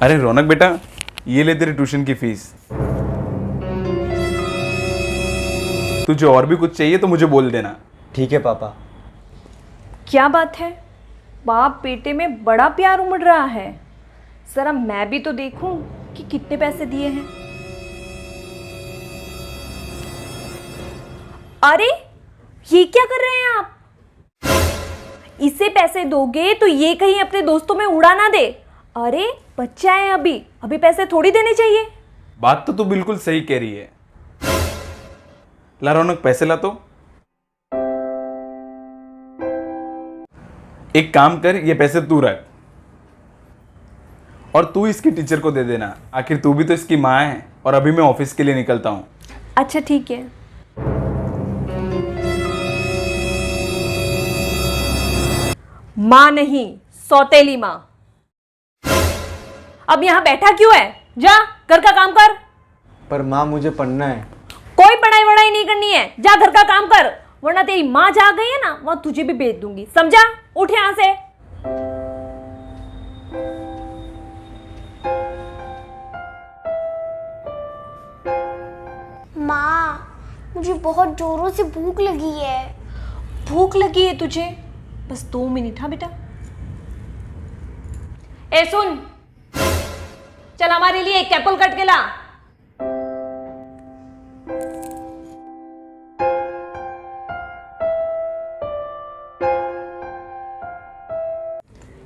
अरे रौनक बेटा, ये ले तेरी ट्यूशन की फीस। तुझे और भी कुछ चाहिए तो मुझे बोल देना। ठीक है पापा। क्या बात है, बाप बेटे में बड़ा प्यार उमड़ रहा है। जरा मैं भी तो देखूं कि कितने पैसे दिए हैं। अरे ये क्या कर रहे हैं आप? इसे पैसे दोगे तो ये कहीं अपने दोस्तों में उड़ा ना दे। अरे बच्चा है, अभी पैसे थोड़ी देने चाहिए। बात तो तू बिल्कुल सही कह रही है। ला रौनक, पैसे ला तो। एक काम कर, ये पैसे तू रख और तू इसकी टीचर को दे देना। आखिर तू भी तो इसकी माँ है। और अभी मैं ऑफिस के लिए निकलता हूँ। अच्छा ठीक है। माँ नहीं, सौतेली माँ। अब यहाँ बैठा क्यों है? जा घर का काम कर। पर माँ मुझे पढ़ना है। कोई पढ़ाई वढ़ाई नहीं करनी है, जा घर का काम कर, वरना तेरी माँ जा गई है ना, वहां तुझे भी भेज दूंगी, समझा? उठ यहां से। माँ, मुझे बहुत जोरों से भूख लगी है। भूख लगी है तुझे? बस 2 मिनट। हाँ बेटा। ए सुन, चल हमारे लिए एक एप्पल कट के ला।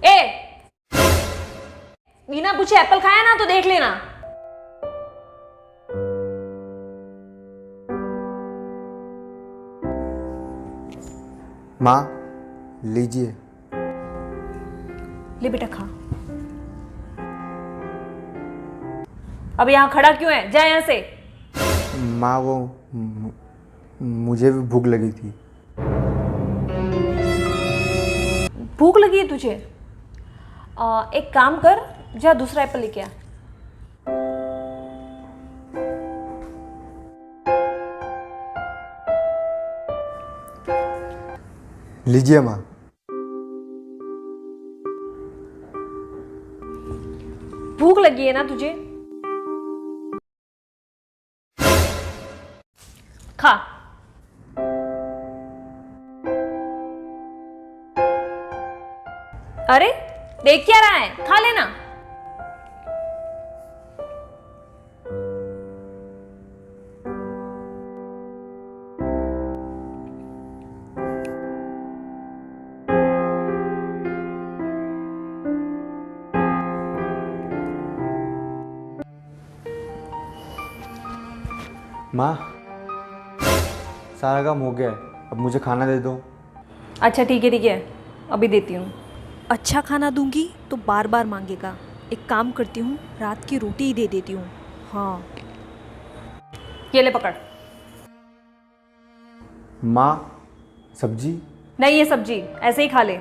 ए बिना पूछे एप्पल खाया ना तो देख लेना। माँ लीजिए। ले बेटा खा। अब यहां खड़ा क्यों है? जा यहां से। माँ वो मुझे भी भूख लगी थी। भूख लगी है तुझे? एक काम कर, जा दूसरा एप्पल लेके आ। लीजिए माँ। भूख लगी है ना तुझे? खा। अरे देख क्या रहा है, खा लेना। माँ सारा काम हो गया है, अब मुझे खाना दे दो। अच्छा ठीक है, अभी देती हूँ। अच्छा खाना दूंगी तो बार बार मांगेगा। एक काम करती हूँ, रात की रोटी ही दे देती हूँ। हाँ ये ले पकड़। माँ सब्जी? नहीं ये सब्जी ऐसे ही खा ले।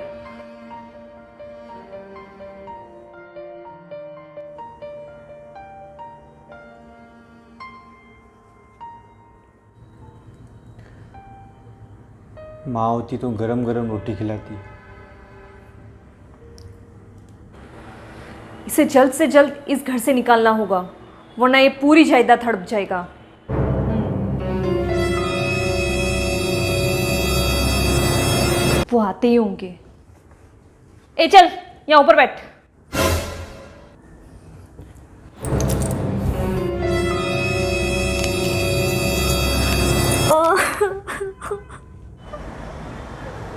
माँ होती तो गरम गरम रोटी खिलाती। इसे जल्द से जल्द इस घर से निकालना होगा, वरना ये पूरी जायदाद हड़प जाएगा। वो आते ही होंगे। ए चल यहाँ ऊपर बैठ।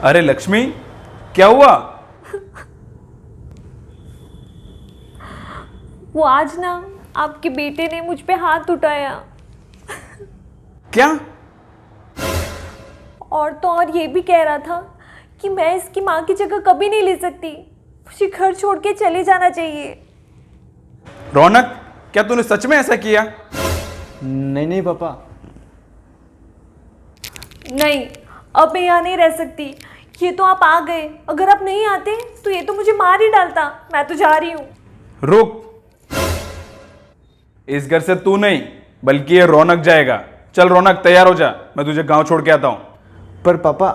अरे लक्ष्मी, क्या हुआ? वो आज ना आपके बेटे ने मुझ पे हाथ उठाया। क्या? और तो और ये भी कह रहा था कि मैं इसकी माँ की जगह कभी नहीं ले सकती, मुझे घर छोड़ के चले जाना चाहिए। रौनक, क्या तूने सच में ऐसा किया? नहीं पापा। नहीं, अब मैं यहाँ नहीं रह सकती। ये तो आप आ गए, अगर आप नहीं आते तो ये तो मुझे मार ही डालता। मैं तो जा रही हूँ। रुक, इस घर से तू नहीं बल्कि ये रौनक जाएगा। चल रौनक, तैयार हो जा, मैं तुझे गांव छोड़ के आता हूं। पर पापा।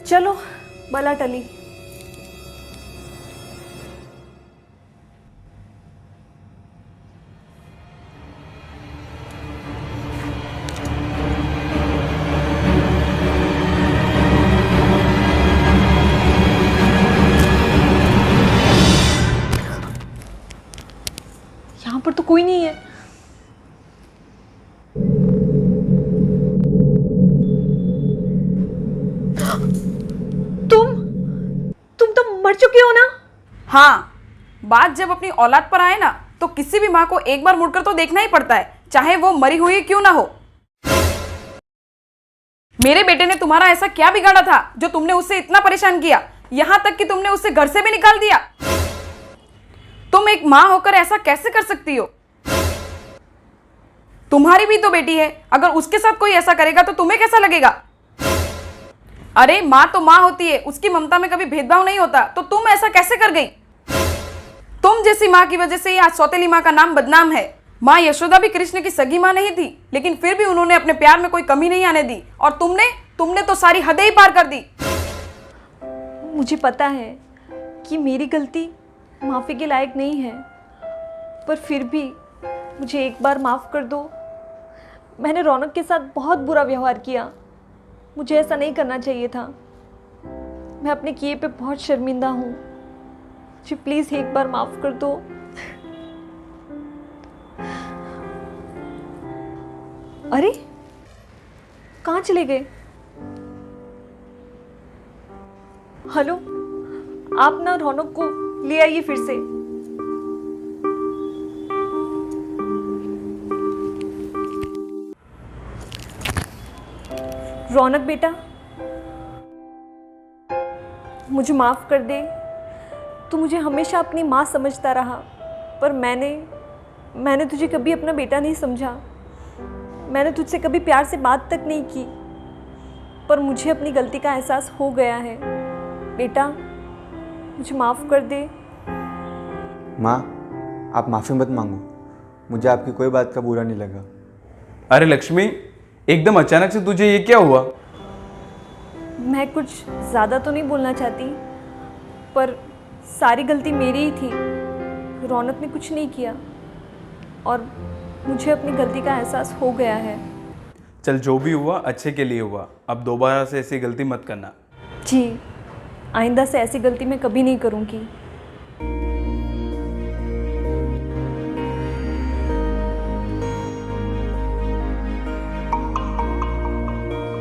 चलो बला टली। यहाँ पर तो कोई नहीं है। तुम तो मर चुके हो ना। हाँ, बात जब अपनी औलाद पर आए ना तो किसी भी माँ को एक बार मुड़कर तो देखना ही पड़ता है, चाहे वो मरी हुई क्यों ना हो। मेरे बेटे ने तुम्हारा ऐसा क्या बिगाड़ा था जो तुमने उससे इतना परेशान किया, यहां तक कि तुमने उसे घर से भी निकाल दिया। तुम एक माँ होकर ऐसा कैसे कर सकती हो? तुम्हारी भी तो बेटी है, अगर उसके साथ कोई ऐसा करेगा तो तुम्हें कैसा लगेगा? अरे माँ तो माँ होती है, उसकी ममता में कभी भेदभाव नहीं होता, तो तुम ऐसा कैसे कर गई? तुम जैसी माँ की वजह से ही आज सौतेली माँ का नाम बदनाम है। माँ यशोदा भी कृष्ण की सगी माँ नहीं थी, लेकिन फिर भी उन्होंने अपने प्यार में कोई कमी नहीं आने दी, और तुमने तो सारी हदें ही पार कर दी। मुझे पता है कि मेरी गलती माफ़ी के लायक नहीं है, पर फिर भी मुझे एक बार माफ़ कर दो। मैंने रौनक के साथ बहुत बुरा व्यवहार किया, मुझे ऐसा नहीं करना चाहिए था। मैं अपने किए पे बहुत शर्मिंदा हूँ, मुझे प्लीज़ एक बार माफ़ कर दो। अरे कहाँ चले गए? हेलो, आप ना रौनक को ले आइए फिर से। रौनक बेटा, मुझे माफ़ कर दे। तू मुझे हमेशा अपनी माँ समझता रहा, पर मैंने तुझे कभी अपना बेटा नहीं समझा। मैंने तुझसे कभी प्यार से बात तक नहीं की, पर मुझे अपनी गलती का एहसास हो गया है। बेटा, मुझे माफ़ कर दे। माँ, आप माफ़ी मत मांगो, मुझे आपकी कोई बात का बुरा नहीं लगा। अरे लक्ष्मी, एकदम अचानक से तुझे ये क्या हुआ? मैं कुछ ज़्यादा तो नहीं बोलना चाहती, पर सारी गलती मेरी ही थी। रौनक ने कुछ नहीं किया, और मुझे अपनी गलती का एहसास हो गया है। चल, जो भी हुआ अच्छे के लिए हुआ, अब दोबारा से ऐसी गलती मत करना। जी, आइंदा से ऐसी गलती मैं कभी नहीं करूँगी।